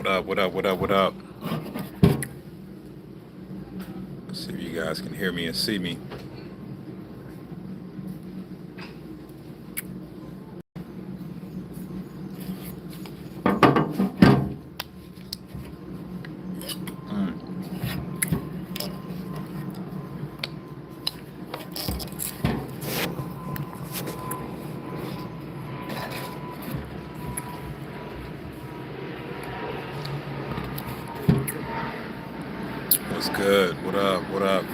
What up? What up? What up? What up? Let's see if you guys can hear me and see me. What's good? What up? What up?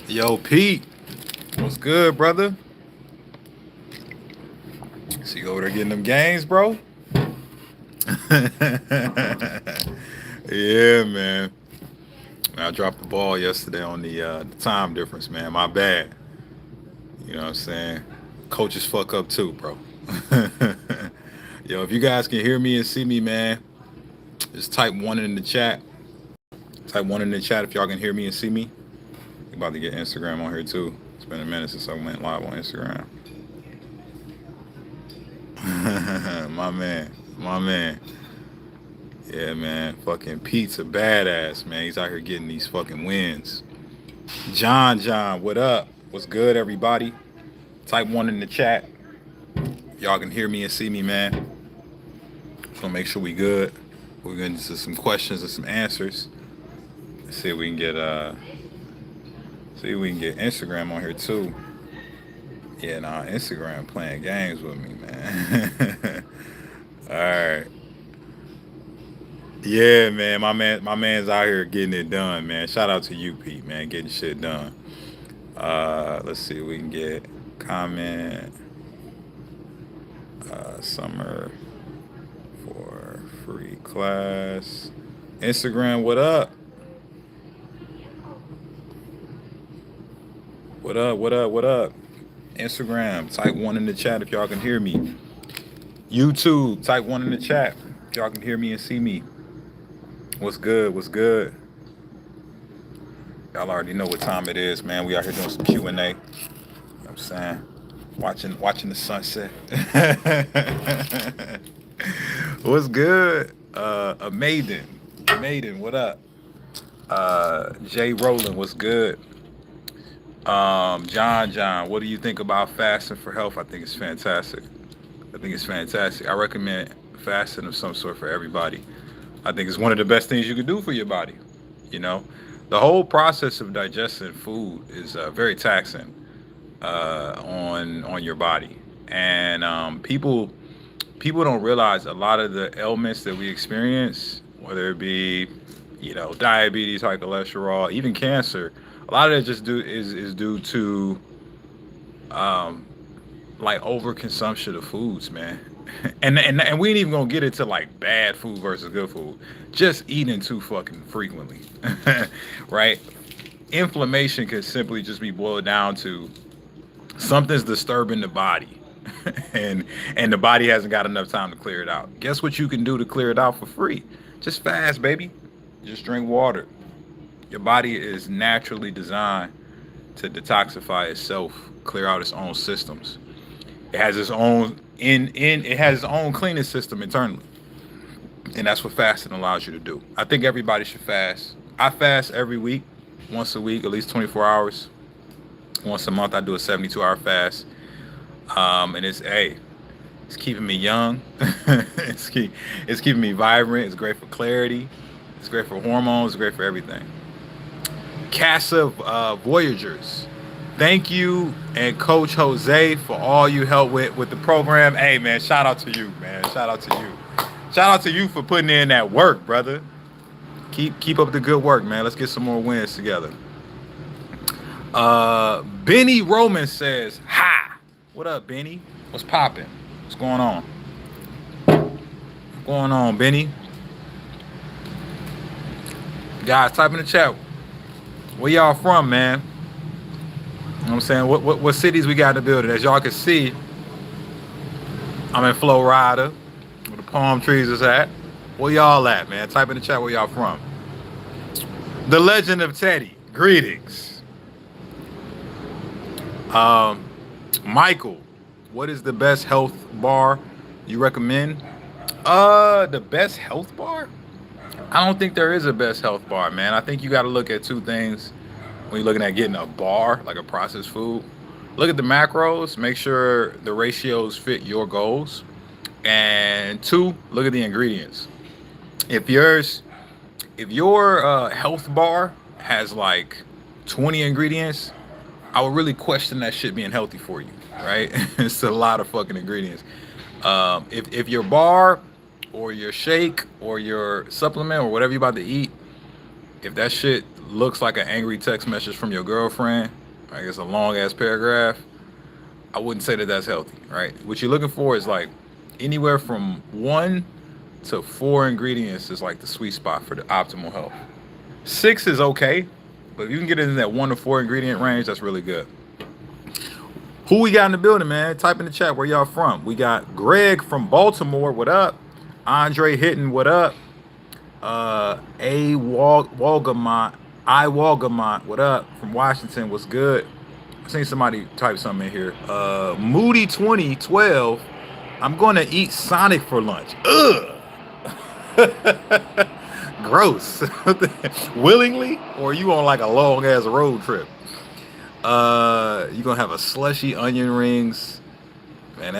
Yo, Pete. What's good, brother? See you over there getting them gains, bro? Yeah, man. I dropped the ball yesterday on the time difference, man. My bad. You know what I'm saying? Coaches fuck up too, bro. Yo, if you guys can hear me and see me, man, just type one in the chat. Type one in the chat if y'all can hear me and see me. We about to get Instagram on here too. It's been a minute since I went live on Instagram. My man. My man. Yeah, man. Fucking Pete's a badass, man. He's out here getting these fucking wins. John, what up? What's good, everybody? Type one in the chat. If y'all can hear me and see me, man. Just gonna make sure we good. We're going into some questions and some answers. Let's see if we can get Instagram on here too. Yeah, nah, Instagram playing games with me, man. All right. Yeah, man. My man's out here getting it done, man. Shout out to you, Pete, man, getting shit done. Let's see if we can get comment. Summer for free class. Instagram, what up? What up? What up? What up? Instagram, type one in the chat if y'all can hear me. YouTube, type one in the chat if y'all can hear me and see me. What's good? What's good? Y'all already know what time it is, man. We out here doing some Q&A. You know what I'm saying? Watching the sunset. What's good? Maiden, what up? Jay Rowland, what's good? John, what do you think about fasting for health? I think it's fantastic. I recommend fasting of some sort for everybody. I think it's one of the best things you can do for your body. You know, the whole process of digesting food is very taxing on your body, and people don't realize a lot of the ailments that we experience, whether it be diabetes, high cholesterol, even cancer. A lot of it just is due to like overconsumption of foods, man. And we ain't even gonna get into like bad food versus good food. Just eating too fucking frequently, right? Inflammation could simply just be boiled down to something's disturbing the body, and the body hasn't got enough time to clear it out. Guess what you can do to clear it out for free? Just fast, baby. Just drink water. Your body is naturally designed to detoxify itself, clear out its own systems. It has its own it has its own cleaning system internally. And that's what fasting allows you to do. I think everybody should fast. I fast every week, once a week, at least 24 hours. Once a month I do a 72-hour fast. And it's keeping me young. it's keeping me vibrant. It's great for clarity. It's great for hormones. It's great for everything. Casa Voyagers, thank you, and Coach Jose for all you help with the program. Hey, man, shout out to you, man. Shout out to you for putting in that work, brother. Keep up the good work, man. Let's get some more wins together. Benny Roman says, "Hi, what up, Benny? What's popping? What's going on? What's going on, Benny? Guys, type in the chat. Where y'all from, man? You know what I'm saying? What cities we got in the building? As y'all can see, I'm in Florida, where the palm trees is at. Where y'all at, man? Type in the chat where y'all from. The Legend of Teddy, greetings. Michael, What is the best health bar you recommend? The best health bar? I don't think there is a best health bar, man. I think you got to look at two things when you're looking at getting a bar, like a processed food. Look at the macros, make sure the ratios fit your goals. And two, look at the ingredients. If yours, if your health bar has like 20 ingredients, I would really question that shit being healthy for you, right? It's a lot of fucking ingredients. If your bar or your shake or your supplement or whatever you're about to eat, if that shit looks like an angry text message from your girlfriend, I guess a long ass paragraph, I wouldn't say that that's healthy, right? What you're looking for is like anywhere from 1 to 4 ingredients is like the sweet spot for the optimal health. 6 is okay, but if you can get it in that 1 to 4 ingredient range, that's really good. Who we got in the building, man? Type in the chat where y'all from. We got Greg from Baltimore. What up? Andre Hitton. What up? Walgamont. Walgamont. What up? From Washington. What's good? I seen somebody type something in here. Moody 2012. I'm going to eat Sonic for lunch. Ugh. Gross. Willingly? Or you on like a long ass road trip? You gonna have a slushy onion rings. Man,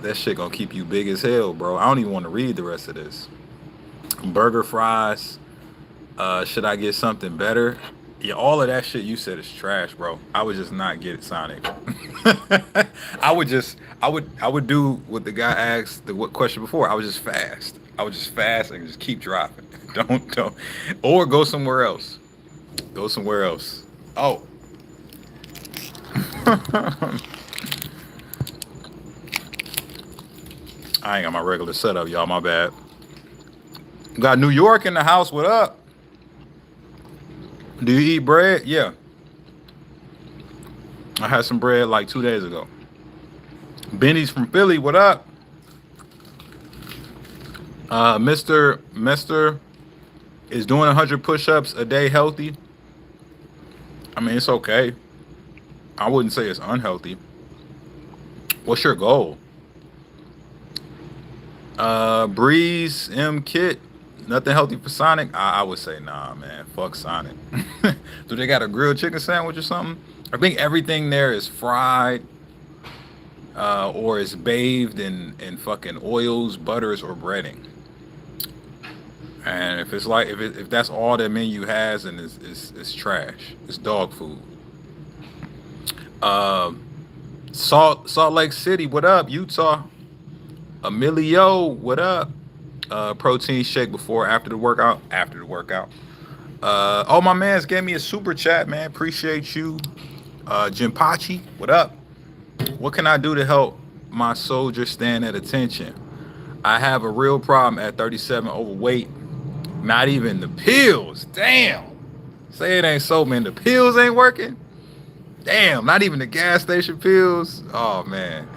that shit gonna keep you big as hell, bro. I don't even want to read the rest of this. Burger fries. Should I get something better? Yeah, all of that shit you said is trash, bro. I would just not get it, Sonic. I would do what the guy asked what question before. I would just fast. I would just fast and just keep dropping. Don't, or go somewhere else. Go somewhere else. Oh. I ain't got my regular setup, y'all. My bad. Got New York in the house. What up? Do you eat bread? Yeah. I had some bread like 2 days ago. Benny's from Philly. What up? Mister is doing 100 push-ups a day healthy? I mean, it's okay. I wouldn't say it's unhealthy. What's your goal? Breeze M Kit. Nothing healthy for Sonic? I would say nah, man. Fuck Sonic. Do they got a grilled chicken sandwich or something? I think everything there is fried or is bathed in fucking oils, butters, or breading. And if it's like if that's all that menu has, then it's trash. It's dog food. Salt Lake City, what up? Utah. Emilio, what up? Protein shake before, after the workout. After the workout. Oh, my man's gave me a super chat, man. Appreciate you. Jim Pachi, what up? What can I do to help my soldier stand at attention? I have a real problem at 37, overweight. Not even the pills. Damn. Say it ain't so, man. The pills ain't working. Damn, not even the gas station pills. Oh, man.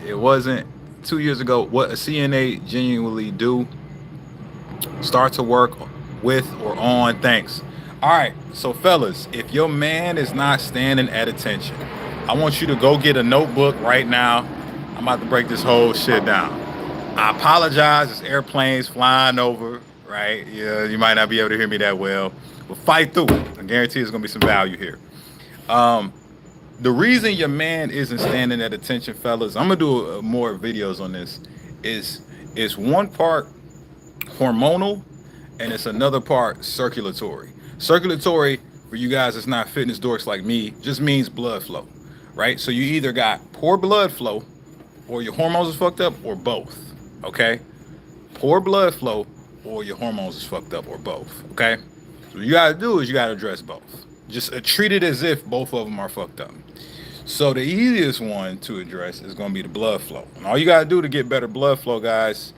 It wasn't 2 years ago. What a CNA genuinely do. Start to work with or on. Thanks. All right. So, fellas, if your man is not standing at attention, I want you to go get a notebook right now. I'm about to break this whole shit down. I apologize. There's airplanes flying over, right? Yeah, you might not be able to hear me that well. But fight through. I guarantee there's going to be some value here. The reason your man isn't standing at attention, fellas, I'm going to do more videos on this, is one part hormonal and it's another part circulatory. Circulatory, for you guys that's not fitness dorks like me, just means blood flow, right? So you either got poor blood flow or your hormones is fucked up or both, okay? Poor blood flow or your hormones is fucked up or both, okay? So what you got to do is you got to address both. Just treat it as if both of them are fucked up. So the easiest one to address is going to be the blood flow. And all you got to do to get better blood flow, guys,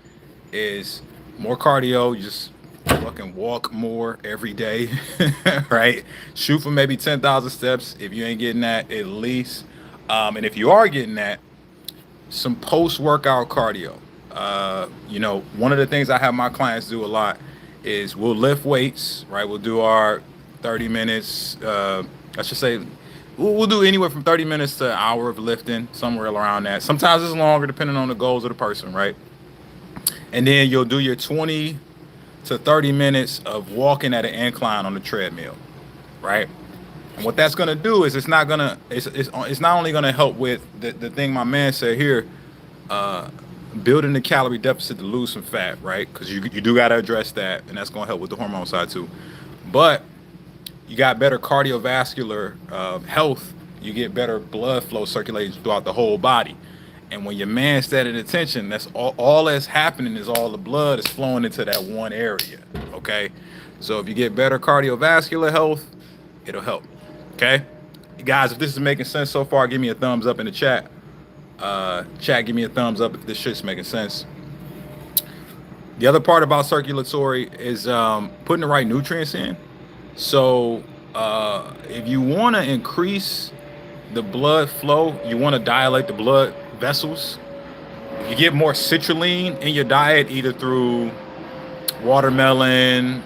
is more cardio. Just fucking walk more every day, right? Shoot for maybe 10,000 steps. If you ain't getting that, at least. And if you are getting that, some post-workout cardio. One of the things I have my clients do a lot is we'll lift weights, right? We'll do our 30 minutes, I should say we'll do anywhere from 30 minutes to an hour of lifting, somewhere around that. Sometimes it's longer depending on the goals of the person, right? And then you'll do your 20 to 30 minutes of walking at an incline on the treadmill, right? And what that's gonna do is it's not only gonna help with the thing my man said here, uh, building the calorie deficit to lose some fat, right? Because you do gotta address that, and that's gonna help with the hormone side too. But you got better cardiovascular health. You get better blood flow circulating throughout the whole body. And when your man set at attention, that's all that's happening is all the blood is flowing into that one area. Okay. So if you get better cardiovascular health, it'll help. Okay. Guys, if this is making sense so far, give me a thumbs up in the chat. Chat, give me a thumbs up if this shit's making sense. The other part about circulatory is putting the right nutrients in. So if you want to increase the blood flow, you want to dilate the blood vessels, you get more citrulline in your diet, either through watermelon.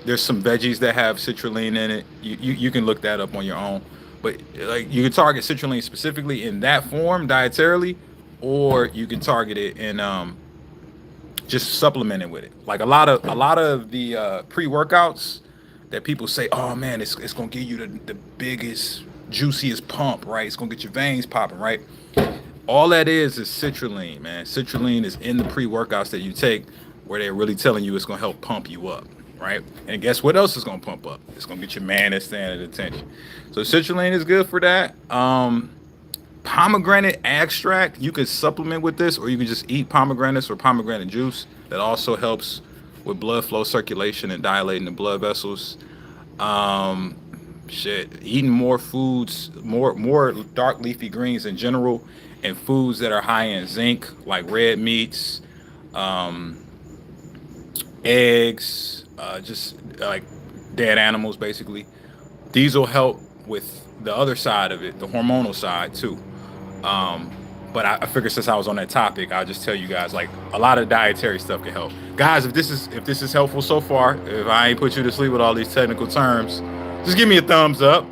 There's some veggies that have citrulline in it. You can look that up on your own. But like you can target citrulline specifically in that form dietarily, or you can target it in just supplementing with it. Like a lot of the pre-workouts that people say, oh man, it's gonna give you the biggest, juiciest pump, right? It's gonna get your veins popping, right? All that is citrulline, man. Citrulline is in the pre-workouts that you take, where they're really telling you it's gonna help pump you up, right? And guess what else is gonna pump up? It's gonna get your man that's standing at attention. So citrulline is good for that. Pomegranate extract, you can supplement with this, or you can just eat pomegranates or pomegranate juice. That also helps with blood flow circulation and dilating the blood vessels. Eating more foods, more dark leafy greens in general, and foods that are high in zinc, like red meats, eggs, just like dead animals, basically. These will help with the other side of it, the hormonal side too. But I figured since I was on that topic, I'll just tell you guys, like, a lot of dietary stuff can help. Guys, if this is helpful so far, if I ain't put you to sleep with all these technical terms, just give me a thumbs up.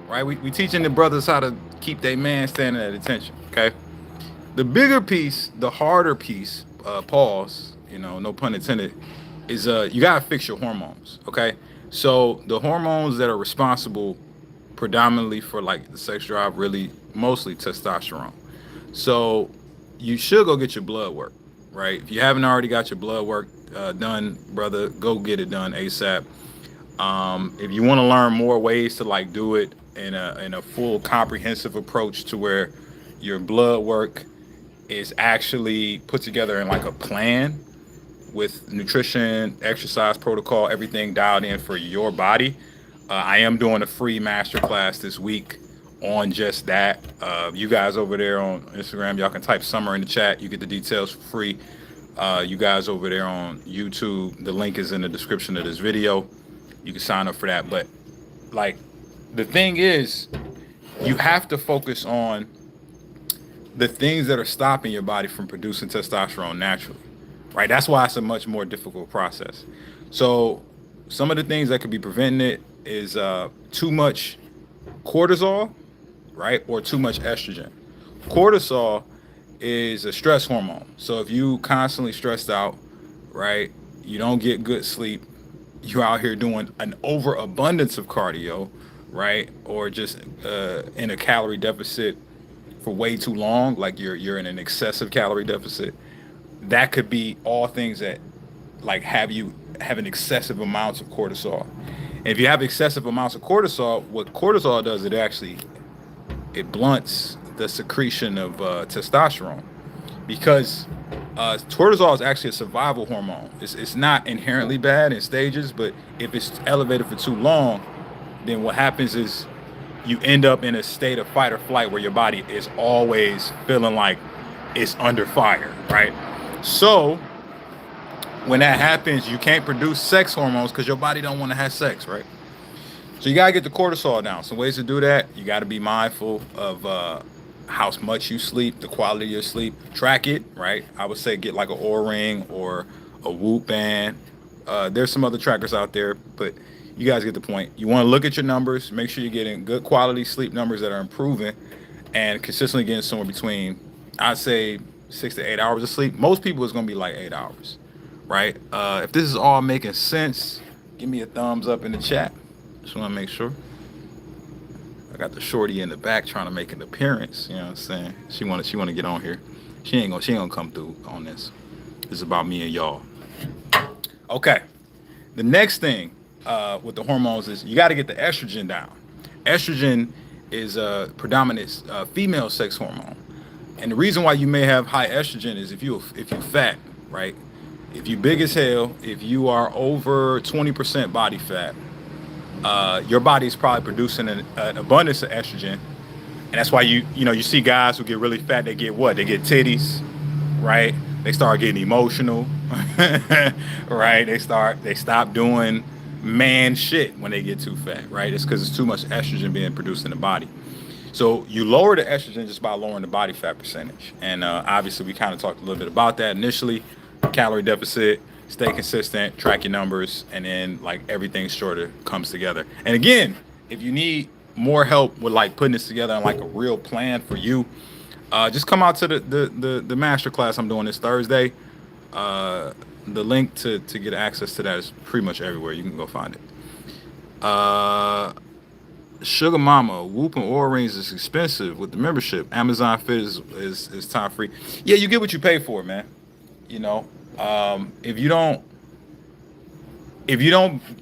Right? We teaching the brothers how to keep their man standing at attention. Okay. The bigger piece, the harder piece, pause, no pun intended, is you gotta fix your hormones. Okay. So the hormones that are responsible predominantly for like the sex drive, really mostly testosterone. So you should go get your blood work, right? If you haven't already got your blood work done, brother, go get it done ASAP. If you want to learn more ways to like do it in a full comprehensive approach to where your blood work is actually put together in like a plan with nutrition, exercise protocol, everything dialed in for your body. I am doing a free masterclass this week on just that. You guys over there on Instagram, y'all can type Summer in the chat. You get the details for free. You guys over there on YouTube, the link is in the description of this video. You can sign up for that. But like, the thing is, you have to focus on the things that are stopping your body from producing testosterone naturally, right? That's why it's a much more difficult process. So some of the things that could be preventing it is too much cortisol, right? Or too much estrogen. Cortisol is a stress hormone. So if you constantly stressed out, right, you don't get good sleep, you're out here doing an overabundance of cardio, right? Or just in a calorie deficit for way too long, like you're in an excessive calorie deficit. That could be all things that like have you having excessive amounts of cortisol. And if you have excessive amounts of cortisol, what cortisol does, it blunts the secretion of testosterone, because cortisol is actually a survival hormone. It's not inherently bad in stages, but if it's elevated for too long, then what happens is you end up in a state of fight or flight where your body is always feeling like it's under fire, right? So when that happens, you can't produce sex hormones because your body don't want to have sex, right? So you got to get the cortisol down. Some ways to do that: you got to be mindful of how much you sleep, the quality of your sleep. Track it, right? I would say get like an Oura Ring or a Whoop band. There's some other trackers out there, but You guys get the point. You want to look at your numbers, make sure you're getting good quality sleep numbers that are improving, and consistently getting somewhere between, I'd say, 6 to 8 hours of sleep. Most people is gonna be like 8 hours, right? If this is all making sense, give me a thumbs up in the chat. Just want to make sure. I got the shorty in the back trying to make an appearance. You know what I'm saying? She wanna get on here. She ain't gonna come through on this. This is about me and y'all. Okay. The next thing with the hormones is you got to get the estrogen down. Estrogen is a predominant female sex hormone, and the reason why you may have high estrogen is if you fat, right? If you big as hell, if you are over 20% body fat, your body is probably producing an abundance of estrogen, and that's why you see guys who get really fat. They get what? They get titties, right? They start getting emotional, right? They stop doing man shit when they get too fat, right? It's because it's too much estrogen being produced in the body. So you lower the estrogen just by lowering the body fat percentage. And obviously we kind of talked a little bit about that initially. Calorie deficit, stay consistent, track your numbers, and then like everything sort of comes together. And again, if you need more help with like putting this together and like a real plan for you, just come out to the master class I'm doing this Thursday. The link to get access to that is pretty much everywhere. You can go find it. Sugar Mama, Whoop and Oral Rings is expensive with the membership. Amazon Fit is time free. Yeah, you get what you pay for, man. You know, if you don't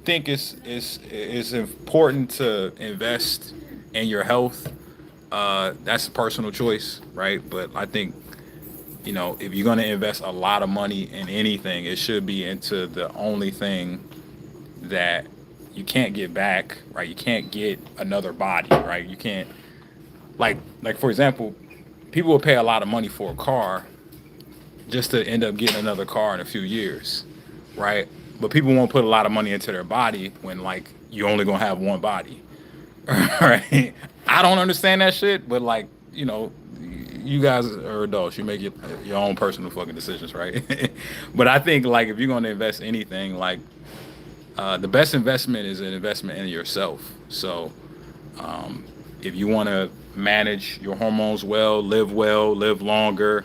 think it's important to invest in your health, that's a personal choice, right? But I think, you know, if you're going to invest a lot of money in anything, it should be into the only thing that you can't get back, right? You can't get another body, right? You can't, like for example, people will pay a lot of money for a car just to end up getting another car in a few years, right? But people won't put a lot of money into their body when like you only gonna have one body, right? I don't understand that shit, but like, you know, you guys are adults. You make your own personal fucking decisions, right? But I think like if you're going to invest anything, like the best investment is an investment in yourself. So if you want to manage your hormones well, live longer,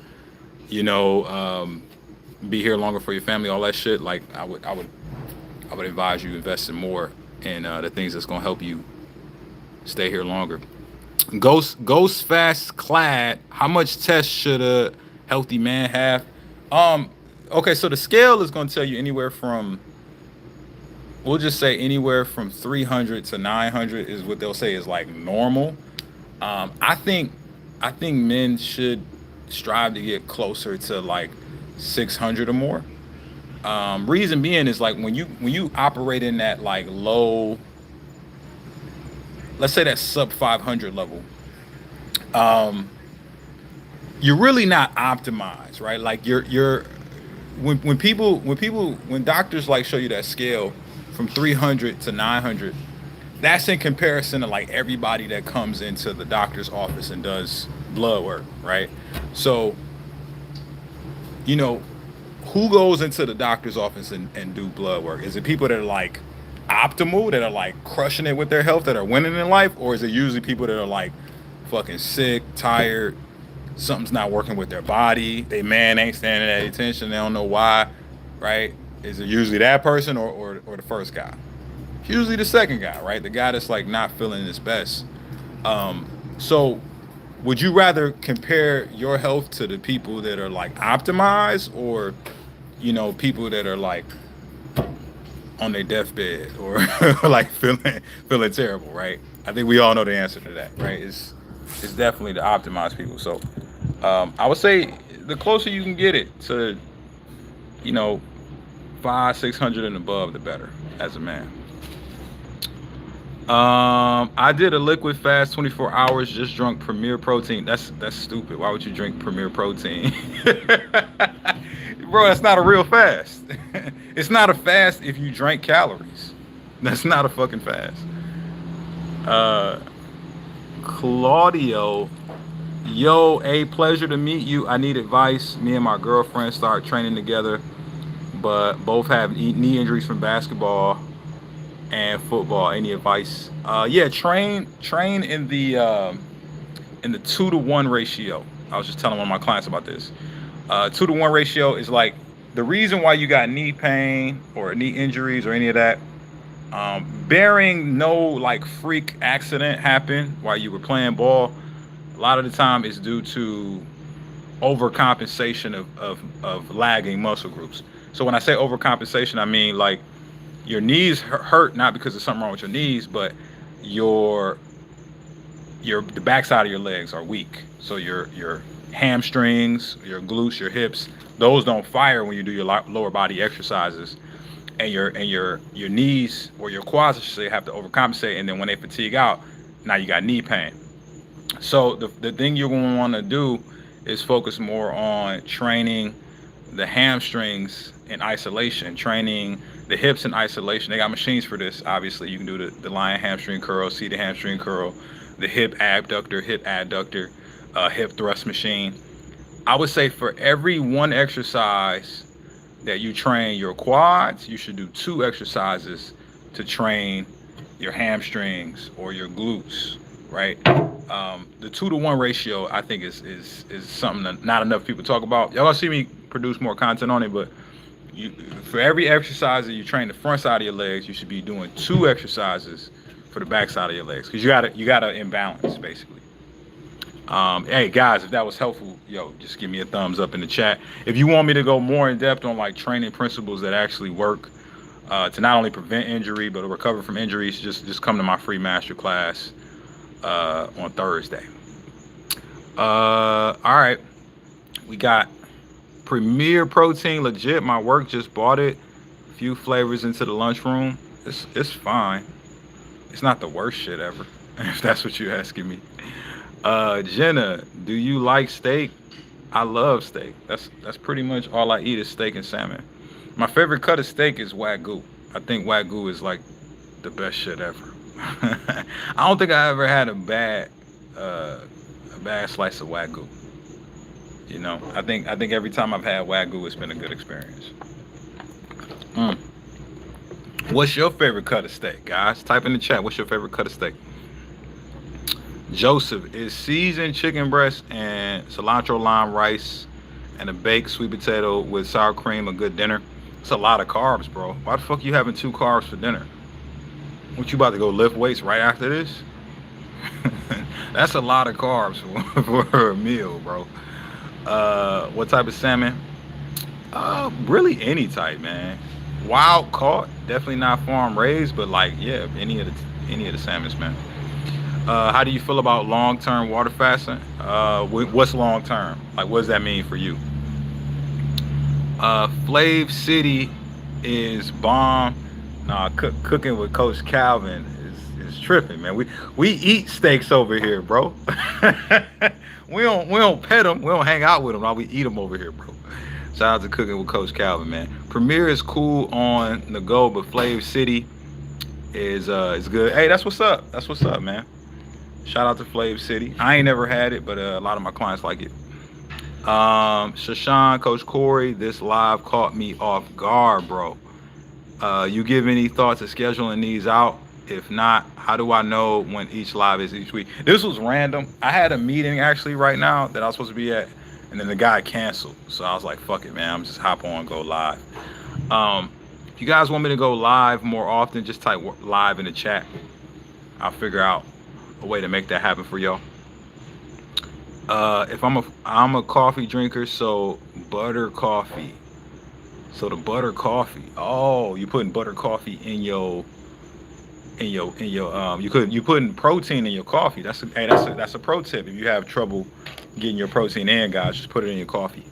you know, be here longer for your family, all that shit, like I would advise you investing more in the things that's going to help you stay here longer. Ghost Fast Clad, how much test should a healthy man have? Okay, so the scale is going to tell you anywhere from, we'll just say anywhere from 300 to 900 is what they'll say is like normal. I think men should strive to get closer to like 600 or more. Reason being is like when you operate in that like low, let's say that sub 500 level, you're really not optimized, right? Like when doctors like show you that scale from 300 to 900, that's in comparison to like everybody that comes into the doctor's office and does blood work, right? So, you know, who goes into the doctor's office and do blood work? Is it people that are like optimal, that are like crushing it with their health, that are winning in life? Or is it usually people that are like fucking sick, tired, something's not working with their body, they man ain't standing at attention, they don't know why, right? Is it usually that person or the first guy? It's usually the second guy, right? The guy that's like not feeling his best. So would you rather compare your health to the people that are like optimized, or, you know, people that are like on their deathbed or like feeling terrible, right? I think we all know the answer to that, right? It's definitely the optimized people. So I would say the closer you can get it to, you know, 500-600 and above, the better as a man. I did a liquid fast 24 hours, just drunk Premier Protein. That's stupid. Why would you drink Premier Protein? Bro, that's not a real fast. It's not a fast if you drank calories. That's not a fucking fast. Claudio, yo, a pleasure to meet you. I need advice. Me and my girlfriend start training together, but both have knee injuries from basketball. and football. Any advice? Yeah, train in the 2-to-1 ratio. I was just telling one of my clients about this. 2-to-1 ratio is like the reason why you got knee pain or knee injuries or any of that. Bearing no like freak accident happened while you were playing ball, a lot of the time it's due to overcompensation of lagging muscle groups. So when I say overcompensation, I mean like your knees hurt not because of something wrong with your knees, but your the backside of your legs are weak. So your hamstrings, your glutes, your hips, those don't fire when you do your lower body exercises, and your knees or your quads, I should say, have to overcompensate. And then when they fatigue out, now you got knee pain. So the thing you're going to want to do is focus more on training the hamstrings in isolation, training the hips in isolation. They got machines for this. Obviously, you can do the lion hamstring curl, seated hamstring curl, the hip adductor, hip thrust machine. I would say for every one exercise that you train your quads, you should do 2 exercises to train your hamstrings or your glutes, right? The 2-to-1 ratio, I think, is something that not enough people talk about. Y'all gonna see me produce more content on it, but you, for every exercise that you train the front side of your legs, you should be doing 2 exercises for the back side of your legs, because you gotta imbalance basically. Hey guys, if that was helpful, yo, just give me a thumbs up in the chat. If you want me to go more in depth on like training principles that actually work to not only prevent injury but to recover from injuries, just come to my free masterclass on Thursday. All right, we got Premier Protein, legit. My work just bought it. A few flavors into the lunchroom. It's fine. It's not the worst shit ever, if that's what you're asking me. Jenna, do you like steak? I love steak. That's pretty much all I eat is steak and salmon. My favorite cut of steak is Wagyu. I think Wagyu is like the best shit ever. I don't think I ever had a bad slice of Wagyu. You know, I think every time I've had Wagyu, it's been a good experience. Mm. What's your favorite cut of steak, guys? Type in the chat. What's your favorite cut of steak? Joseph, is seasoned chicken breast and cilantro lime rice and a baked sweet potato with sour cream a good dinner? It's a lot of carbs, bro. Why the fuck you having 2 carbs for dinner? What, you about to go lift weights right after this? That's a lot of carbs for a meal, bro. What type of salmon? Really any type, man. Wild caught, definitely not farm raised, but like, yeah, any of the salmons, man. How do you feel about long-term water fasting? What's long-term? Like, what does that mean for you? Flav City is bomb. Nah, cooking with Coach Calvin is tripping, man. We eat steaks over here, bro. we don't pet them. We don't hang out with them. No, we eat them over here, bro. Shout out to Cooking with Coach Calvin, man. Premier is cool on the go, but Flav City is good. Hey, that's what's up. That's what's up, man. Shout out to Flav City. I ain't never had it, but a lot of my clients like it. Shashan, Coach Cory, this live caught me off guard, bro. You give any thoughts of scheduling these out? If not, how do I know when each live is each week? This was random. I had a meeting actually right now that I was supposed to be at, and then the guy canceled. So I was like, fuck it, man. I'm just hop on, go live. If you guys want me to go live more often, just type live in the chat. I'll figure out a way to make that happen for y'all. If I'm a coffee drinker, so butter coffee. So the butter coffee. Oh, you putting butter coffee in your you putting protein in your coffee. That's a pro tip. If you have trouble getting your protein in, guys, just put it in your coffee.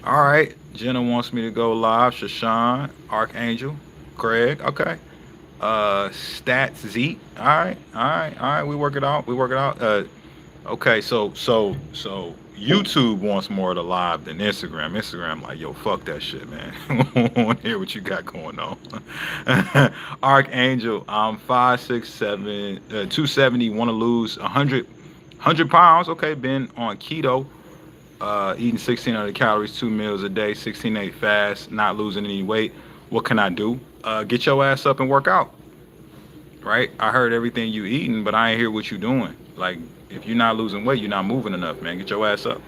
All right. Jenna wants me to go live. Shashan, Archangel, Craig. Okay. Stats Z. All right. We work it out. Okay, so YouTube wants more of the live than Instagram. Instagram like, yo, fuck that shit, man. I want to hear what you got going on. Archangel, I'm 5'6", 270, want to lose 100 pounds. Okay, been on keto, eating 1,600 calories, 2 meals a day, 16-8 fast, not losing any weight. What can I do? Get your ass up and work out. right? I heard everything you eating, but I ain't hear what you doing. Like, if you're not losing weight, you're not moving enough, man. Get your ass up.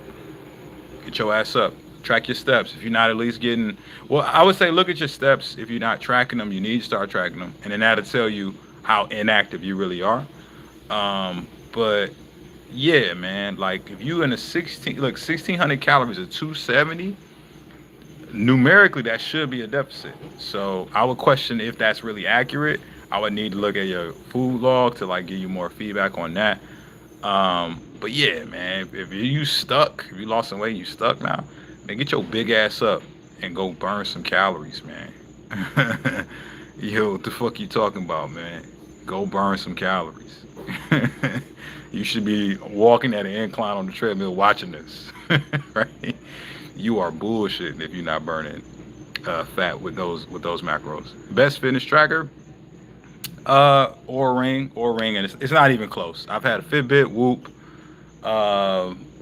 Get your ass up. Track your steps. If you're not at least getting, well, I would say look at your steps. If you're not tracking them, you need to start tracking them, and then that'll tell you how inactive you really are. But yeah, man, like if you in a 1600 calories or 270, numerically that should be a deficit. So I would question if that's really accurate. I would need to look at your food log to like give you more feedback on that. But yeah, man, if you stuck, if you lost some weight, you stuck now, man, get your big ass up and go burn some calories, man. Yo, what the fuck you talking about, man? Go burn some calories. You should be walking at an incline on the treadmill watching this, right? You are bullshitting if you're not burning fat with those macros. Best fitness tracker, or ring, and it's not even close. I've had a Fitbit, Whoop,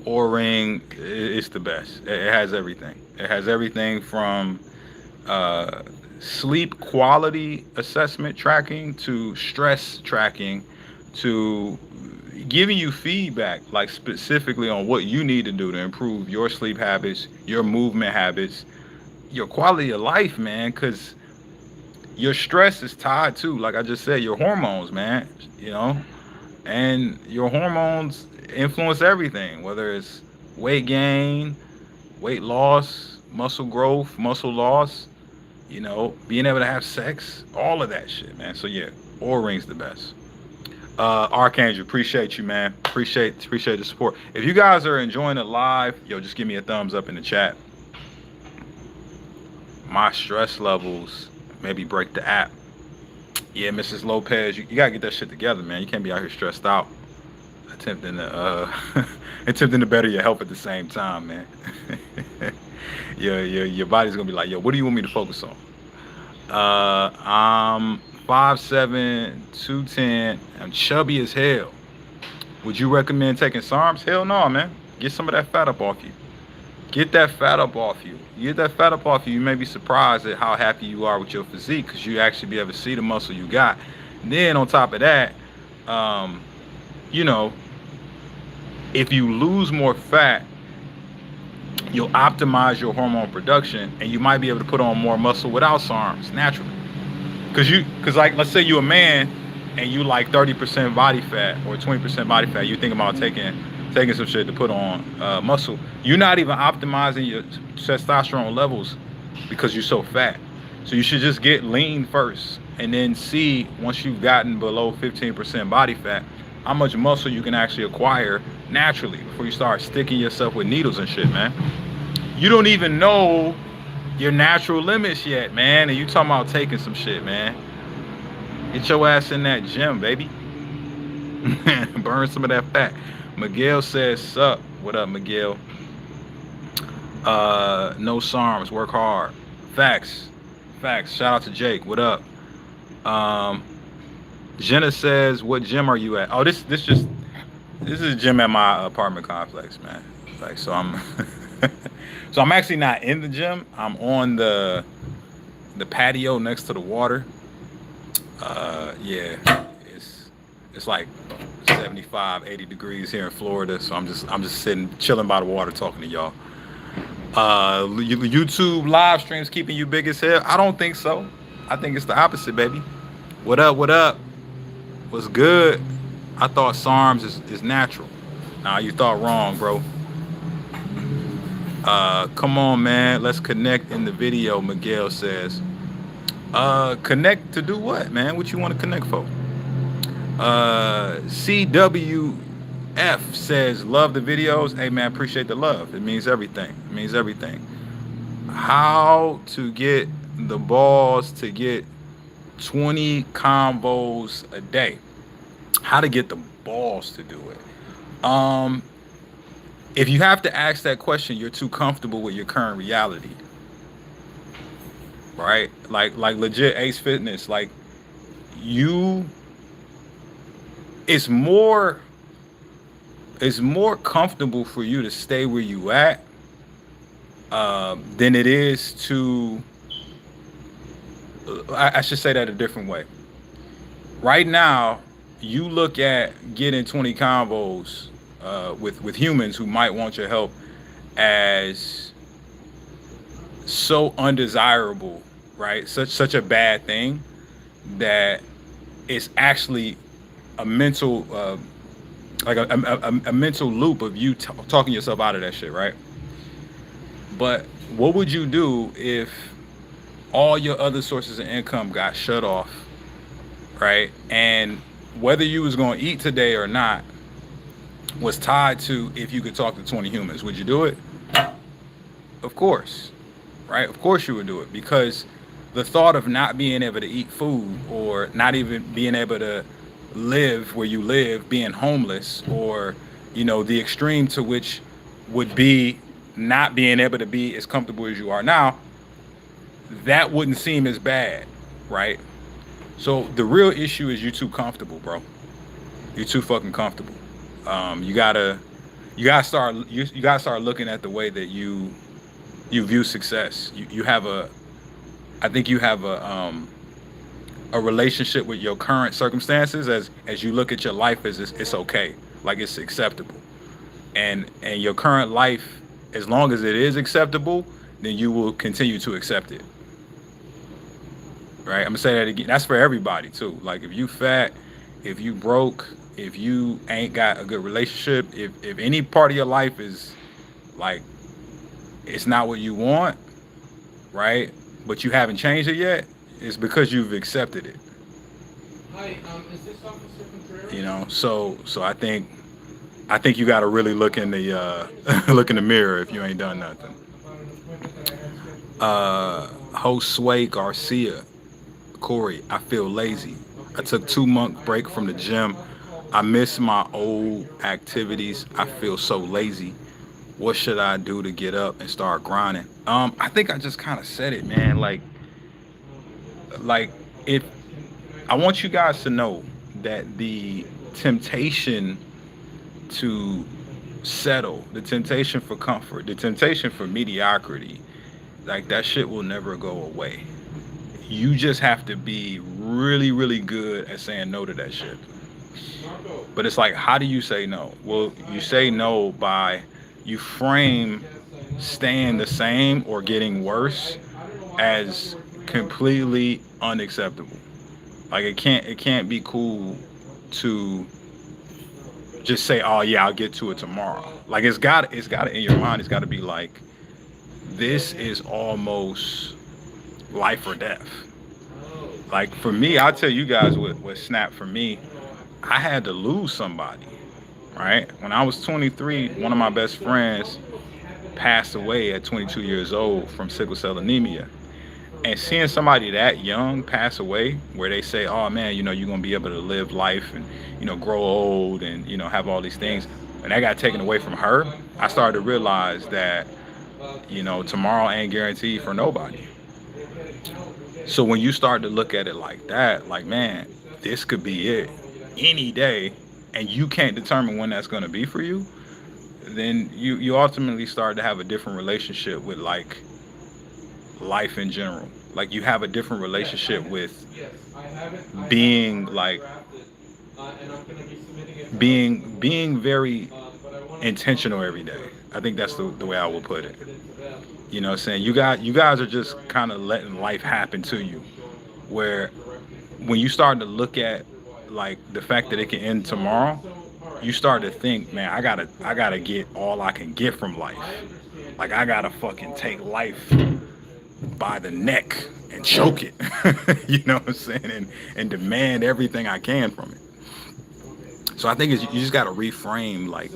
or ring. It's the best. It has everything. It has everything from uh, sleep quality assessment tracking to stress tracking to giving you feedback, like specifically on what you need to do to improve your sleep habits, your movement habits, your quality of life, man. Because your stress is tied to, like I just said, your hormones, man. You know, and your hormones influence everything, whether it's weight gain, weight loss, muscle growth, muscle loss. You know, being able to have sex, all of that shit, man. So yeah, Oura Ring's the best. Archangel, appreciate you, man. Appreciate the support. If you guys are enjoying it live, yo, just give me a thumbs up in the chat. My stress levels, maybe break the app. Yeah, Mrs. Lopez, you gotta get that shit together, man. You can't be out here stressed out, attempting to attempting to better your health at the same time, man. Your body's gonna be like, yo, what do you want me to focus on? I'm 5'7", 210. I'm chubby as hell. Would you recommend taking SARMs? Hell no, man. Get some of that fat up off you. Get that fat up off you. You get that fat up off you, you may be surprised at how happy you are with your physique because you actually be able to see the muscle you got. And then on top of that, you know, if you lose more fat, you'll optimize your hormone production and you might be able to put on more muscle without SARMs naturally. Cause like, let's say you're a man and you like 30% body fat or 20% body fat, you think about taking some shit to put on muscle. You're not even optimizing your testosterone levels because you're so fat. So you should just get lean first and then see, once you've gotten below 15% body fat, how much muscle you can actually acquire naturally before you start sticking yourself with needles and shit, man. You don't even know your natural limits yet, man, and you talking about taking some shit, man. Get your ass in that gym, baby. Burn some of that fat. Miguel says, sup. What up, Miguel? No SARMs, work hard. Facts. Shout out to Jake. What up? Jenna says, what gym are you at? Oh, this is a gym at my apartment complex, man. Like, so I'm so I'm actually not in the gym. I'm on the patio next to the water. Yeah, it's like 75, 80 degrees here in Florida, so I'm just sitting, chilling by the water, talking to y'all. YouTube live streams keeping you big as hell? I don't think so. I think it's the opposite, baby. What up? What's good? I thought SARMs is natural. Nah, you thought wrong, bro. Come on, man. Let's connect in the video, Miguel says. Connect to do what, man? What you want to connect for? CWF says, love the videos. Hey, man, appreciate the love. It means everything. How to get the balls to get 20 combos a day. How to get the balls to do it. If you have to ask that question, you're too comfortable with your current reality. Right? Like legit Ace Fitness, like it's more comfortable for you to stay where you at than it is to, I should say that a different way. Right now, you look at getting 20 combos with humans who might want your help as so undesirable, right? Such a bad thing that it's actually a mental like a mental loop of you talking yourself out of that shit, right? But what would you do if all your other sources of income got shut off, right? And whether you was going to eat today or not was tied to if you could talk to 20 humans. Would you do it? Of course, right? Of course you would do it, because the thought of not being able to eat food, or not even being able to live where you live, being homeless, or the extreme to which would be not being able to be as comfortable as you are now, that wouldn't seem as bad, right? So the real issue is you too comfortable, bro. You're too fucking comfortable. You gotta you gotta start looking at the way that you view success. You have a I think you have a relationship with your current circumstances as you look at your life as it's okay, like it's acceptable, and your current life, as long as it is acceptable, then you will continue to accept it. Right? I'm gonna say that again. That's for everybody too. Like if you fat, if you broke, if you ain't got a good relationship, if any part of your life is like it's not what you want, right? But you haven't changed it yet, it's because you've accepted it. Hi, is this Officer Contreras? So I think you got to really look in the look in the mirror if you ain't done nothing. About an appointment that I had scheduled. Josue Garcia, Cory, I feel lazy. I took 2 month break from the gym. I miss my old activities. I feel so lazy. What should I do to get up and start grinding? I think I just kind of said it, man. Like if I want you guys to know that the temptation to settle, the temptation for comfort, the temptation for mediocrity, like that shit will never go away. You just have to be really, really good at saying no to that shit. But it's like, how do you say no? Well, you say no by you frame staying the same or getting worse as completely unacceptable. Like it can't be cool to just say, oh yeah, I'll get to it tomorrow. Like it's got to in your mind, it's got to be like, this is almost life or death. Like for me, I'll tell you guys what snapped for me. I had to lose somebody, right? When I was 23, one of my best friends passed away at 22 years old from sickle cell anemia. And seeing somebody that young pass away, where they say, oh man, you're going to be able to live life and, grow old and, have all these things. And that got taken away from her. I started to realize that, tomorrow ain't guaranteed for nobody. So when you start to look at it like that, like, man, this could be it any day, and you can't determine when that's going to be for you, then you ultimately start to have a different relationship with like life in general. Like you have a different relationship with being like being very intentional every day. I think that's the way I would put it. You know what I'm saying? You guys are just kind of letting life happen to you. Where when you start to look at like the fact that it can end tomorrow, you start to think, man, I gotta get all I can get from life. Like I gotta fucking take life by the neck and choke it. You know what I'm saying? And demand everything I can from it. So I think you just gotta reframe like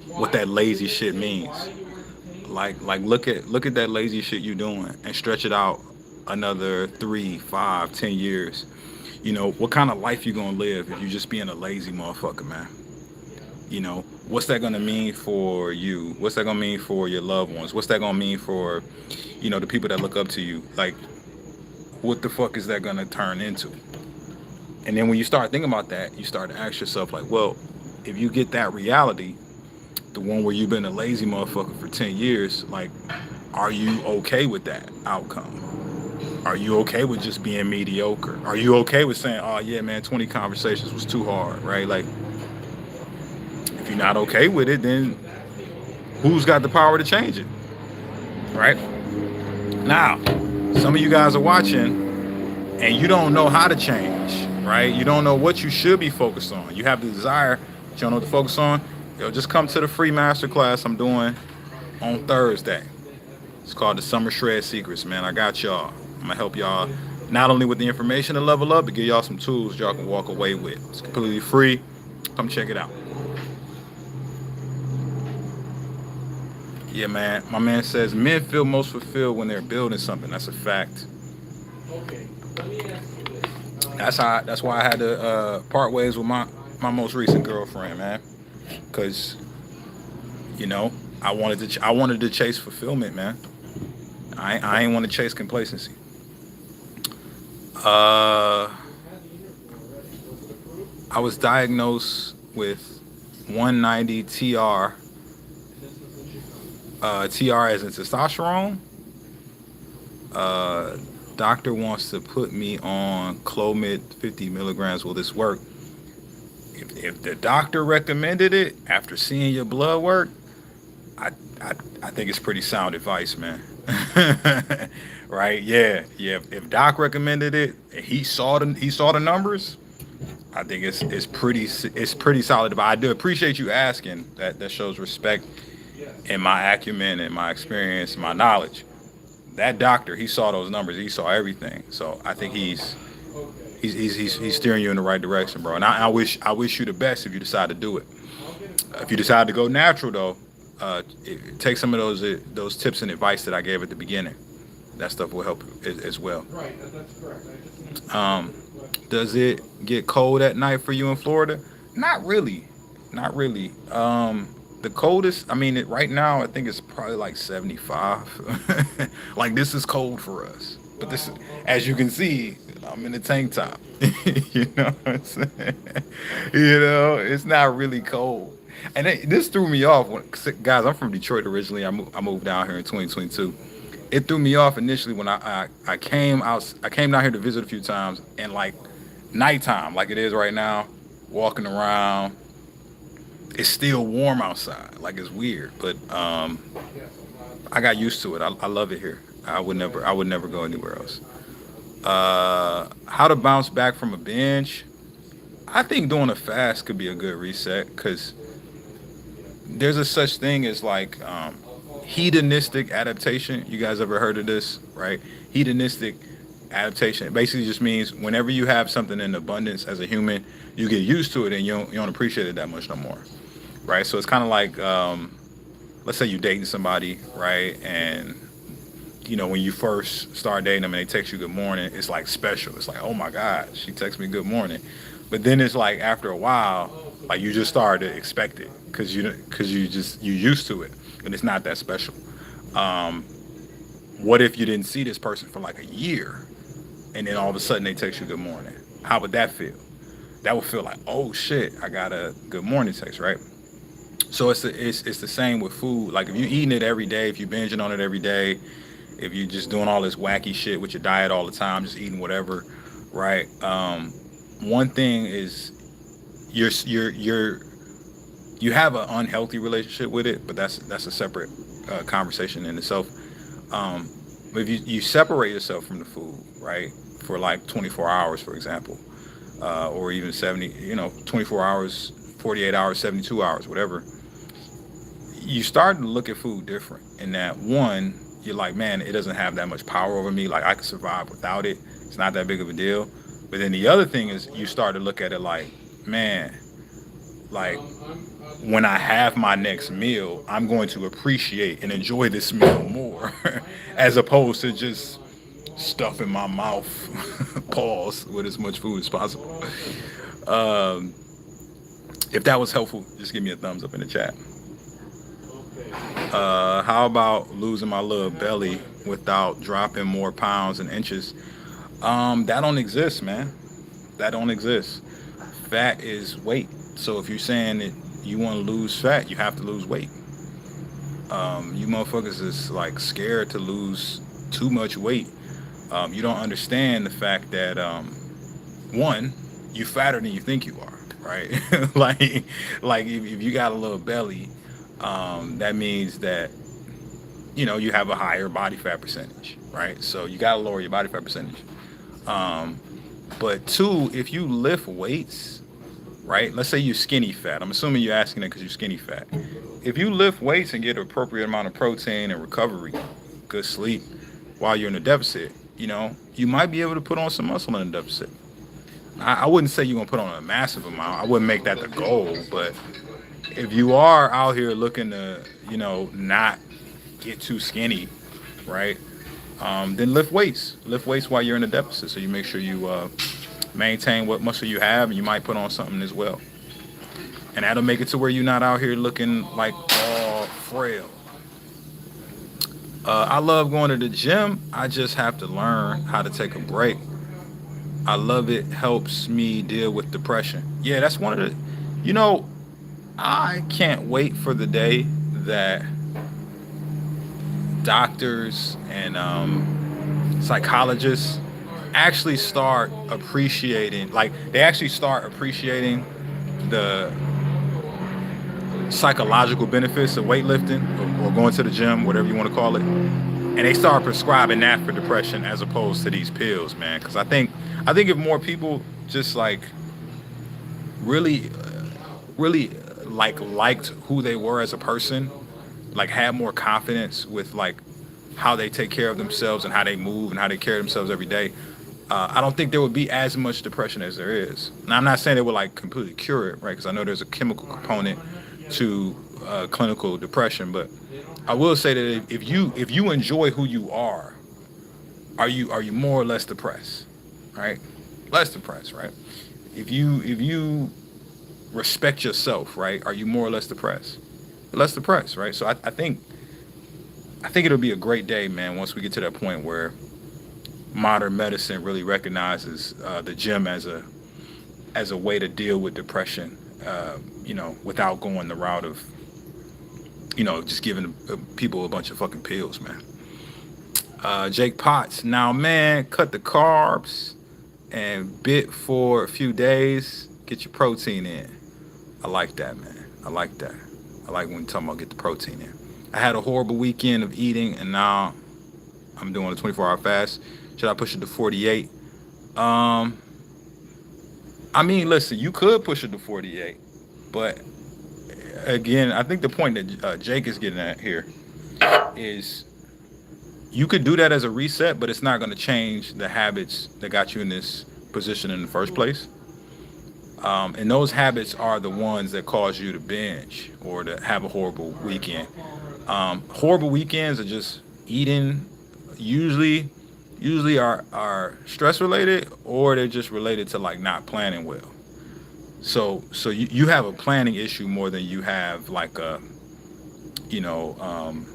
what that lazy shit means. Like look at that lazy shit you doing and stretch it out another 3, 5, 10 years. What kind of life you gonna live if you just being a lazy motherfucker, man? What's that gonna mean for you? What's that gonna mean for your loved ones? What's that gonna mean for the people that look up to you? Like, what the fuck is that gonna turn into? And then when you start thinking about that, you start to ask yourself like, well, if you get that reality, the one where you've been a lazy motherfucker for 10 years, like, are you okay with that outcome? Are you okay with just being mediocre? Are you okay with saying, "Oh yeah, man, 20 conversations was too hard," right? Like, if you're not okay with it, then who's got the power to change it, right? Now, some of you guys are watching and you don't know how to change, right? You don't know what you should be focused on. You have the desire, but you don't know what to focus on. Yo, just come to the free masterclass I'm doing on Thursday. It's called the Summer Shred Secrets, man. I got y'all. I'm gonna help y'all not only with the information to level up, but give y'all some tools y'all can walk away with. It's completely free. Come check it out. Yeah, man. My man says men feel most fulfilled when they're building something. That's a fact. Okay, let me ask you this. That's why I had to part ways with my most recent girlfriend, man. Cause I wanted to chase fulfillment, man. I ain't want to chase complacency. Uh, I was diagnosed with 190 TR. TR as in testosterone. Uh, Doctor wants to put me on Clomid 50 milligrams. Will this work? If the doctor recommended it after seeing your blood work, I I, I think it's pretty sound advice, man. Right? Yeah, yeah. If Doc recommended it, he saw the numbers. I think it's pretty solid. But I do appreciate you asking. That shows respect in my acumen and my experience, and my knowledge. That doctor, he saw those numbers. He saw everything. So I think he's steering you in the right direction, bro. And I wish you the best if you decide to do it. If you decide to go natural, though, take some of those tips and advice that I gave at the beginning. That stuff will help as well. Right, that's correct. I just need to Does it get cold at night for you in Florida? Not really, not really. The coldest, I mean, right now I think it's probably like 75. Like this is cold for us, but this, as you can see, I'm in a tank top. You know what I'm saying? It's not really cold. And this threw me off. Guys, I'm from Detroit originally. I moved down here in 2022. It threw me off initially when I came out. I came down here to visit a few times, and like nighttime, like it is right now, walking around, it's still warm outside. Like it's weird, but I got used to it. I love it here. I would never go anywhere else. How to bounce back from a binge? I think doing a fast could be a good reset because there's a such thing as like hedonistic adaptation. You guys ever heard of this, right? Hedonistic adaptation. It basically just means whenever you have something in abundance as a human, you get used to it and you don't appreciate it that much no more, right? So it's kind of like, let's say you're dating somebody, right? And when you first start dating them and they text you good morning, it's like special. It's like, oh my God, she texts me good morning. But then it's like after a while, like you just start to expect it because you used to it, and it's not that special. What if you didn't see this person for like a year, and then all of a sudden they text you good morning? How would that feel? That would feel like, oh shit, I got a good morning text, right? So it's the same with food. Like if you're eating it every day, if you're binging on it every day, if you're just doing all this wacky shit with your diet all the time, just eating whatever, right? One thing is you have an unhealthy relationship with it, but that's a separate conversation in itself. But if you separate yourself from the food, right, for like 24 hours, for example, or even 24 hours, 48 hours, 72 hours, whatever, you start to look at food different. In that one, you're like, man, it doesn't have that much power over me. Like I can survive without it. It's not that big of a deal. But then the other thing is you start to look at it like, man, like when I have my next meal, I'm going to appreciate and enjoy this meal more as opposed to just stuffing my mouth, pause, with as much food as possible. If that was helpful, just give me a thumbs up in the chat. How about losing my little belly without dropping more pounds and inches? That don't exist, man. That don't exist. Fat is weight. So if you're saying that you want to lose fat, you have to lose weight. You motherfuckers is like scared to lose too much weight You don't understand the fact that one, you fatter than you think you are, right? like like if you got a little belly, that means that you have a higher body fat percentage, right? So you got to lower your body fat percentage. Um, but two, if you lift weights, right? Let's say you're skinny fat. I'm assuming you're asking it because you're skinny fat. If you lift weights and get an appropriate amount of protein and recovery, good sleep while you're in a deficit, you might be able to put on some muscle in a deficit. I wouldn't say you're gonna put on a massive amount. I wouldn't make that the goal, but if you are out here looking to, not get too skinny, right? Then lift weights. Lift weights while you're in a deficit, so you make sure you maintain what muscle you have, and you might put on something as well. And that'll make it to where you're not out here looking like all frail. I love going to the gym. I just have to learn how to take a break. I love it. Helps me deal with depression. Yeah, that's one of the. You know, I can't wait for the day that doctors and psychologists actually start appreciating, like they actually start appreciating the psychological benefits of weightlifting or going to the gym, whatever you want to call it, and they start prescribing that for depression as opposed to these pills, man. Because I think if more people just like really, really liked who they were as a person, like had more confidence with like how they take care of themselves and how they move and how they carry themselves every day, I don't think there would be as much depression as there is. Now, I'm not saying it would like completely cure it, right? Because I know there's a chemical component to clinical depression, but I will say that if you enjoy who you are you more or less depressed, right? Less depressed, right? If you respect yourself, right? Are you more or less depressed? Less depressed, right? So I think it'll be a great day, man, once we get to that point where modern medicine really recognizes the gym as a way to deal with depression, without going the route of, just giving people a bunch of fucking pills, man. Jake Potts, now, man, cut the carbs and bit for a few days. Get your protein in. I like that, man. I like that. I like when you're talking about get the protein in. I had a horrible weekend of eating, and now I'm doing a 24-hour fast. Should I push it to 48? Um, I mean, listen, you could push it to 48, but again, I think the point that Jake is getting at here is you could do that as a reset, but it's not going to change the habits that got you in this position in the first place. And those habits are the ones that cause you to binge or to have a horrible weekend. Horrible weekends are just eating. Usually are stress related, or they're just related to like not planning well. So you have a planning issue more than you have like you know um,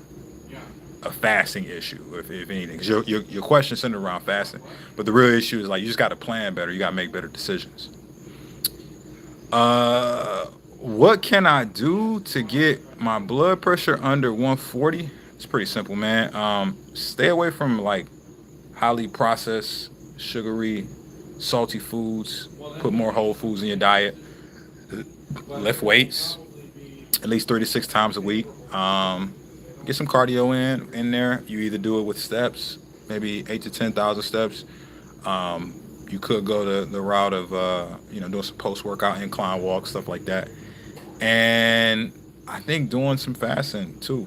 a fasting issue, if anything. 'Cause your question centered around fasting, but the real issue is like you just got to plan better. You got to make better decisions. Uh, what can I do to get my blood pressure under 140? It's pretty simple, man. Stay away from like highly processed, sugary, salty foods. Put more whole foods in your diet. Lift weights at least 36 times a week. Get some cardio in there. You either do it with steps, maybe 8 to 10,000 steps. You could go the route of doing some post workout incline walks, stuff like that. And I think doing some fasting too,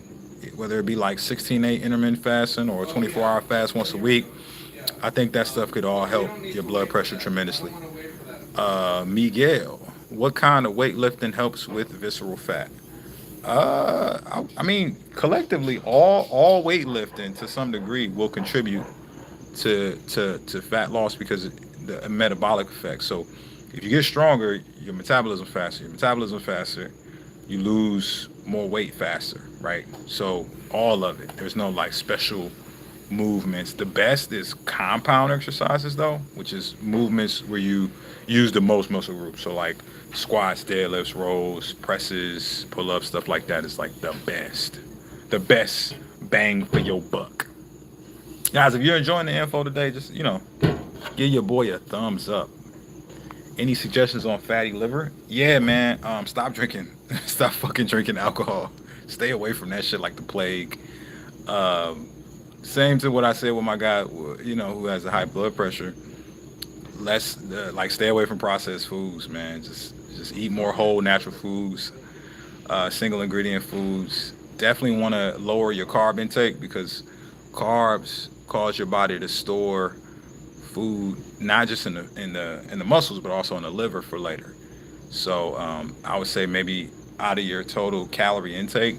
whether it be like 16/8 intermittent fasting or a 24-hour fast once a week. I think that stuff could all help your blood pressure tremendously. Miguel, what kind of weightlifting helps with visceral fat? I mean, collectively, all weightlifting to some degree will contribute to fat loss because of the metabolic effect. So, if you get stronger, your metabolism faster. Your metabolism faster, you lose more weight faster, right? So, all of it. There's no like special movements. The best is compound exercises though, which is movements where you use the most muscle groups. So like squats, deadlifts, rows, presses, pull-ups, stuff like that is like the best bang for your buck. Guys, if you're enjoying the info today, just give your boy a thumbs up. Any suggestions on fatty liver? Yeah, man. Stop drinking. Stop fucking drinking alcohol. Stay away from that shit like the plague. Um, Same to what I said with my guy, who has a high blood pressure. Less like stay away from processed foods, man. Just eat more whole natural foods, single ingredient foods. Definitely want to lower your carb intake because carbs cause your body to store food not just in the muscles but also in the liver for later. So I would say maybe out of your total calorie intake,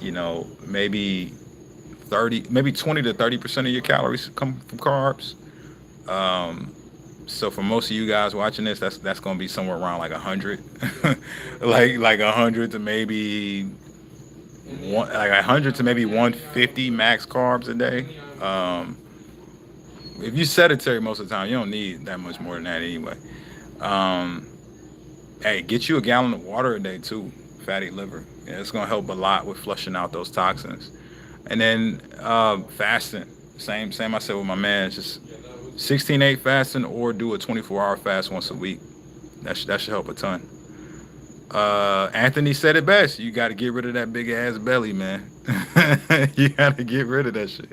maybe 20 to 30% of your calories come from carbs. So for most of you guys watching this, that's going to be somewhere around like 100, like 100 to maybe like 100 to maybe 150 max carbs a day. If you're sedentary most of the time, you don't need that much more than that anyway. Um, Hey, get you a gallon of water a day too. Fatty liver. Yeah, it's gonna help a lot with flushing out those toxins. And then fasting. Same I said with my man. Just 16/8 fasting or do a 24-hour fast once a week. That should help a ton. Anthony said it best. You got to get rid of that big ass belly, man. You got to get rid of that shit.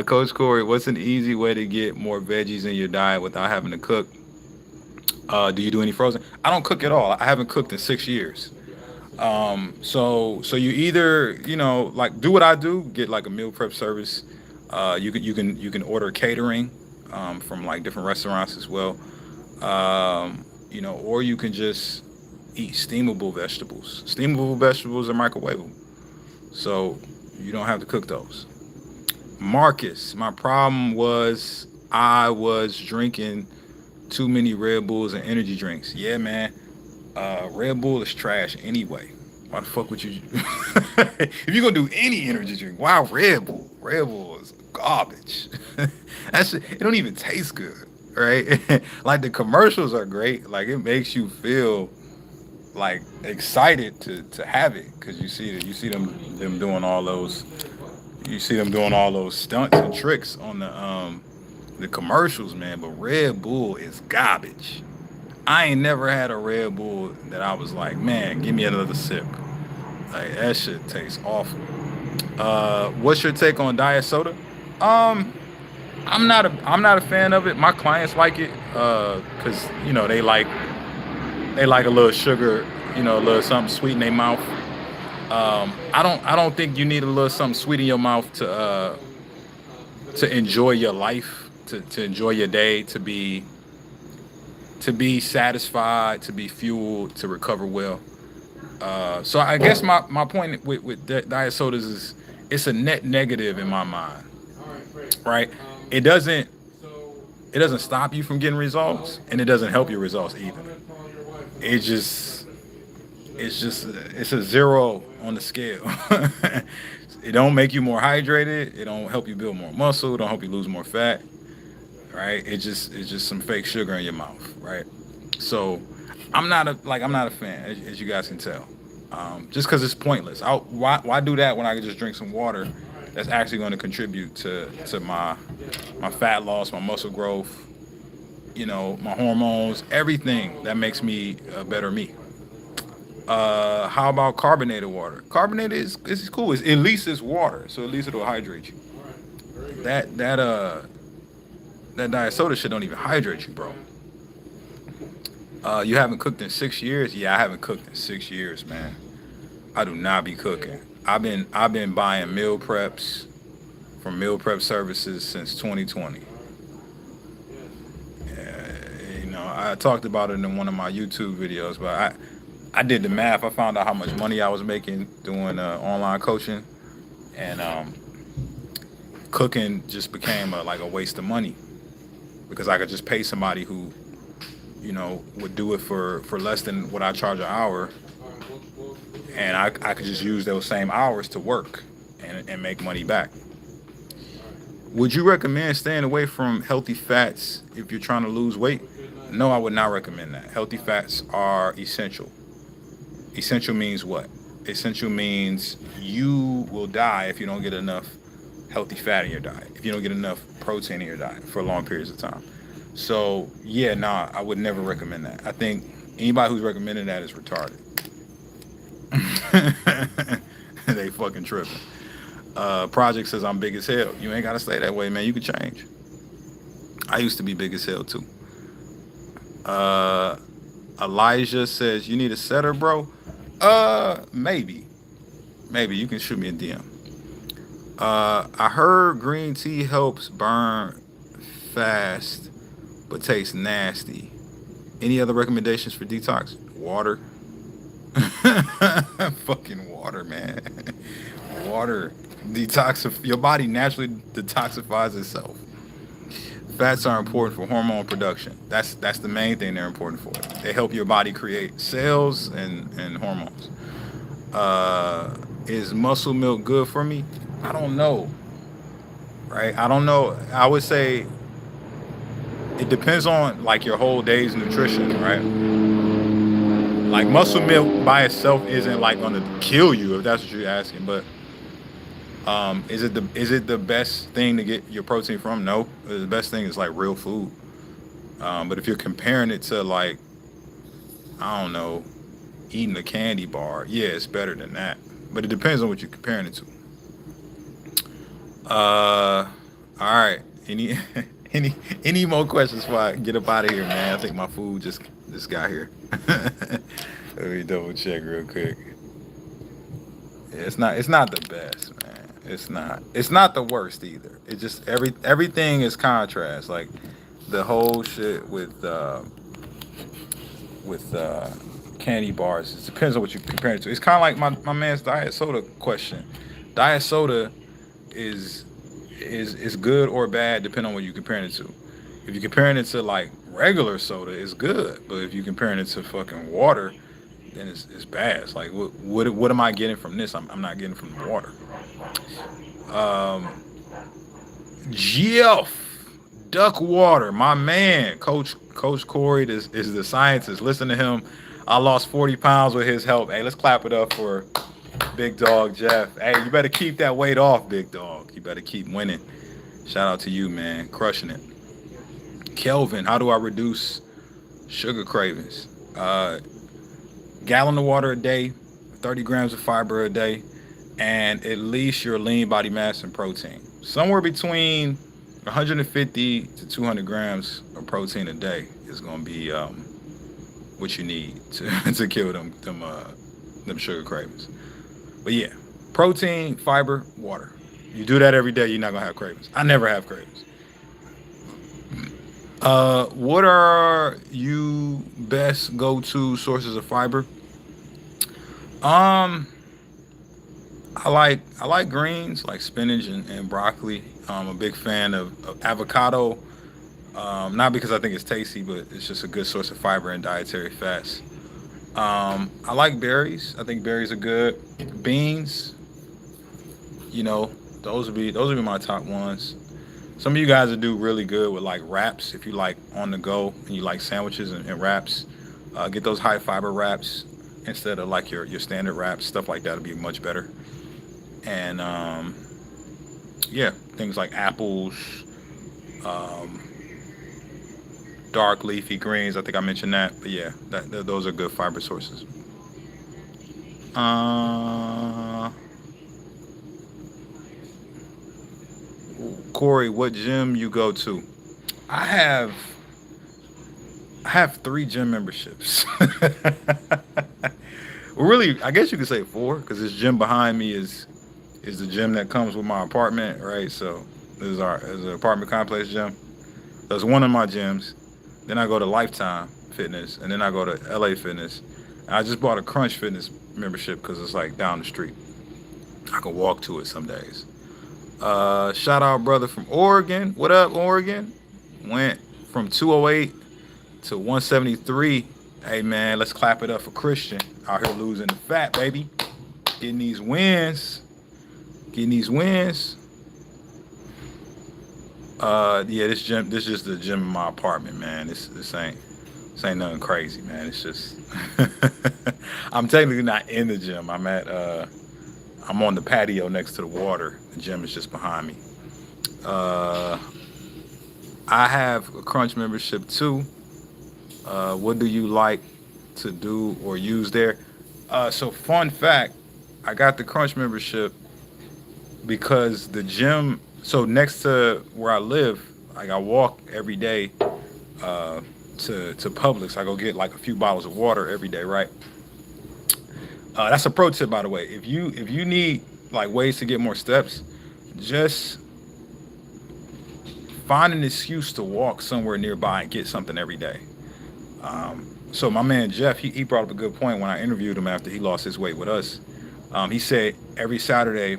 Coach Corey, what's an easy way to get more veggies in your diet without having to cook? Do you do any frozen? I don't cook at all. I haven't cooked in 6 years. So you either like do what I do, get like a meal prep service. You can order catering from like different restaurants as well. Or you can just eat steamable vegetables. Steamable vegetables are microwavable, so you don't have to cook those. Marcus, my problem was I was drinking too many Red Bulls and energy drinks. Yeah, man. Red Bull is trash anyway. Why the fuck would you? If you're gonna do any energy drink, why Red Bull? Red Bull is garbage. It don't even taste good, right? Like the commercials are great. Like it makes you feel like excited to have it because you see them doing all those stunts and tricks on the commercials, man. But Red Bull is garbage. I ain't never had a Red Bull that I was like, man, give me another sip. Like that shit tastes awful. What's your take on diet soda? I'm not a fan of it. My clients like it because they like a little sugar, a little something sweet in their mouth. I don't think you need a little something sweet in your mouth to enjoy your life, to enjoy your day, to be satisfied, to be fueled, to recover well. So I guess my point with diet sodas is it's a net negative in my mind, right? It doesn't it doesn't stop you from getting results, and it doesn't help your results either. It just it's a zero on the scale. It don't make you more hydrated. It don't help you build more muscle. It don't help you lose more fat. Right? It's just some fake sugar in your mouth. Right? So I'm not a fan, as you guys can tell. Just because it's pointless. Why do that when I can just drink some water? That's actually going to contribute to my fat loss, my muscle growth, my hormones, everything that makes me a better me. How about carbonated water? Carbonated is cool. At least it's water, so at least it'll hydrate you. That diet soda shit don't even hydrate you, bro. You haven't cooked in 6 years? Yeah, I haven't cooked in 6 years, man. I do not be cooking. I've been buying meal preps from meal prep services since 2020. I talked about it in one of my YouTube videos, but I did the math. I found out how much money I was making doing online coaching, and cooking just became like a waste of money because I could just pay somebody who, would do it for less than what I charge an hour, and I could just use those same hours to work and make money back. Would you recommend staying away from healthy fats if you're trying to lose weight? No, I would not recommend that. Healthy fats are essential. Essential means what? Essential means you will die if you don't get enough healthy fat in your diet, if you don't get enough protein in your diet for long periods of time. So yeah, nah, I would never recommend that. I think anybody who's recommending that is retarded. They fucking tripping. Project says I'm big as hell. You ain't gotta stay that way, man. You can change. I used to be big as hell too. Uh, Elijah says you need a setter, bro. Maybe, maybe you can shoot me a DM. I heard green tea helps burn fast, but tastes nasty. Any other recommendations for detox? Water. Fucking water, man. Water. Your body naturally detoxifies itself. Fats are important for hormone production. That's the main thing they're important for. They help your body create cells and hormones. Is muscle milk good for me? I don't know. Right? I don't know. I would say it depends on like your whole day's nutrition, right? Like muscle milk by itself isn't like gonna kill you if that's what you're asking, but is it the best thing to get your protein from? No. The best thing is like real food. But if you're comparing it to like, I don't know, eating a candy bar, yeah, it's better than that. But it depends on what you're comparing it to. All right. Any any more questions before I get up out of here, man? I think my food just got here. Let me double check real quick. Yeah, it's not the best, man. It's not the worst either. It just everything is contrast. Like the whole shit with candy bars. It depends on what you compare it to. It's kind of like my man's diet soda question. Diet soda is is good or bad depending on what you're comparing it to. If you're comparing it to like regular soda, it's good. But if you're comparing it to fucking water, then it's bad. It's like what am I getting from this? I'm not getting from the water. Um, Geoff Duckwater, my man, Coach Cory is the scientist. Listen to him. I lost 40 pounds with his help. Hey, let's clap it up for Big Dog Jeff. Hey, you better keep that weight off, Big Dog. You better keep winning. Shout out to you, man, crushing it. Kelvin, how do I reduce sugar cravings? Gallon of water a day, 30 grams of fiber a day, and at least your lean body mass and protein. Somewhere between 150 to 200 grams of protein a day is going to be what you need to kill them sugar cravings. But yeah, protein, fiber, water. You do that every day, you're not going to have cravings. I never have cravings. What are you best go-to sources of fiber? I like greens, like spinach and broccoli. I'm a big fan of avocado. Not because I think it's tasty, but it's just a good source of fiber and dietary fats. I like berries. I think berries are good. Beans, those would be my top ones. Some of you guys would do really good with like wraps if you like on the go and you like sandwiches and wraps. Get those high fiber wraps instead of like your standard wraps. Stuff like that would be much better. And yeah, things like apples, dark leafy greens. I think I mentioned that, but yeah, those are good fiber sources. Cory, what gym you go to? I have 3 gym memberships. Really, I guess you could say 4, because this gym behind me is the gym that comes with my apartment, right? So this is an apartment complex gym. That's one of my gyms. Then I go to Lifetime Fitness, and then I go to LA Fitness. And I just bought a Crunch Fitness membership because it's like down the street. I can walk to it some days. Shout out brother from Oregon. What up, Oregon? Went from 208 to 173. Hey man, let's clap it up for Christian. Out here losing the fat, baby. Getting these wins. Yeah, this is just the gym in my apartment, man. This ain't nothing crazy, man. It's just I'm technically not in the gym. I'm I'm on the patio next to the water. The gym is just behind me. Uh, I have a Crunch membership too. What do you like to do or use there? So fun fact, I got the Crunch membership because the gym. So next to where I live, like I walk every day uh, to Publix. I go get like a few bottles of water every day, right? That's a pro tip, by the way. If you need like ways to get more steps, just find an excuse to walk somewhere nearby and get something every day. So my man Jeff, he brought up a good point when I interviewed him after he lost his weight with us. He said every Saturday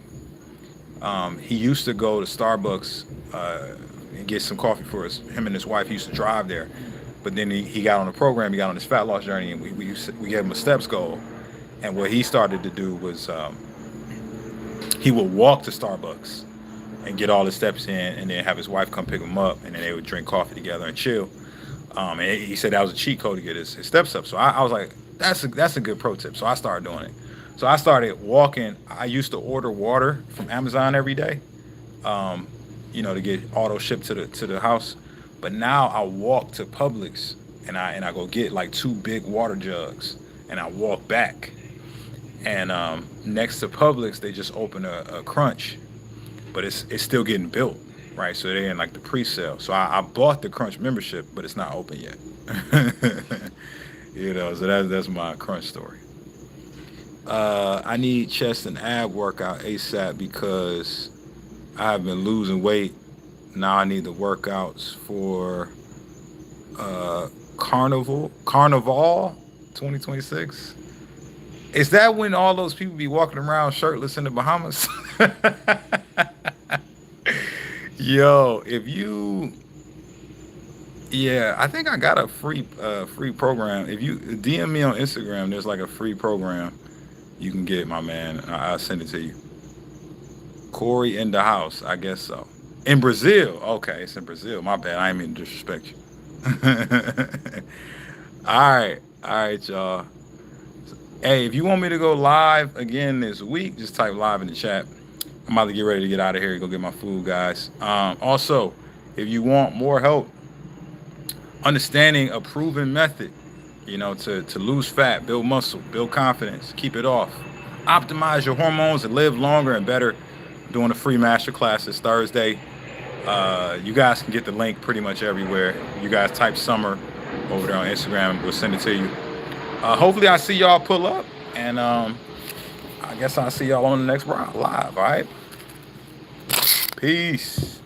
he used to go to Starbucks and get some coffee for us. Him and his wife used to drive there, but then he got on the program. He got on his fat loss journey, and we gave him a steps goal. And what he started to do was he would walk to Starbucks and get all the steps in, and then have his wife come pick him up, and then they would drink coffee together and chill. And he said that was a cheat code to get his steps up. So I was like, that's a good pro tip. So I started doing it. So I started walking. I used to order water from Amazon every day, to get auto shipped to the house. But now I walk to Publix and I go get like two big water jugs, and I walk back. And next to Publix, they just opened a Crunch, but it's still getting built, right? So they're in like the pre-sale. So I bought the Crunch membership, but it's not open yet. So that's my Crunch story. I need chest and ab workout ASAP because I have been losing weight. Now I need the workouts for Carnival 2026. Is that when all those people be walking around shirtless in the Bahamas? Yo, I think I got a free program. If you DM me on Instagram, there's like a free program you can get, my man. I'll send it to you. Cory in the house, I guess so. In Brazil. Okay, it's in Brazil. My bad. I ain't mean to disrespect you. All right, y'all. Hey, if you want me to go live again this week, just type live in the chat. I'm about to get ready to get out of here and go get my food, guys. Also, if you want more help understanding a proven method, to lose fat, build muscle, build confidence, keep it off, optimize your hormones, and live longer and better, doing a free masterclass this Thursday. You guys can get the link pretty much everywhere. You guys type Summer over there on Instagram. We'll send it to you. Hopefully I see y'all pull up, and I guess I'll see y'all on the next live. All right, peace.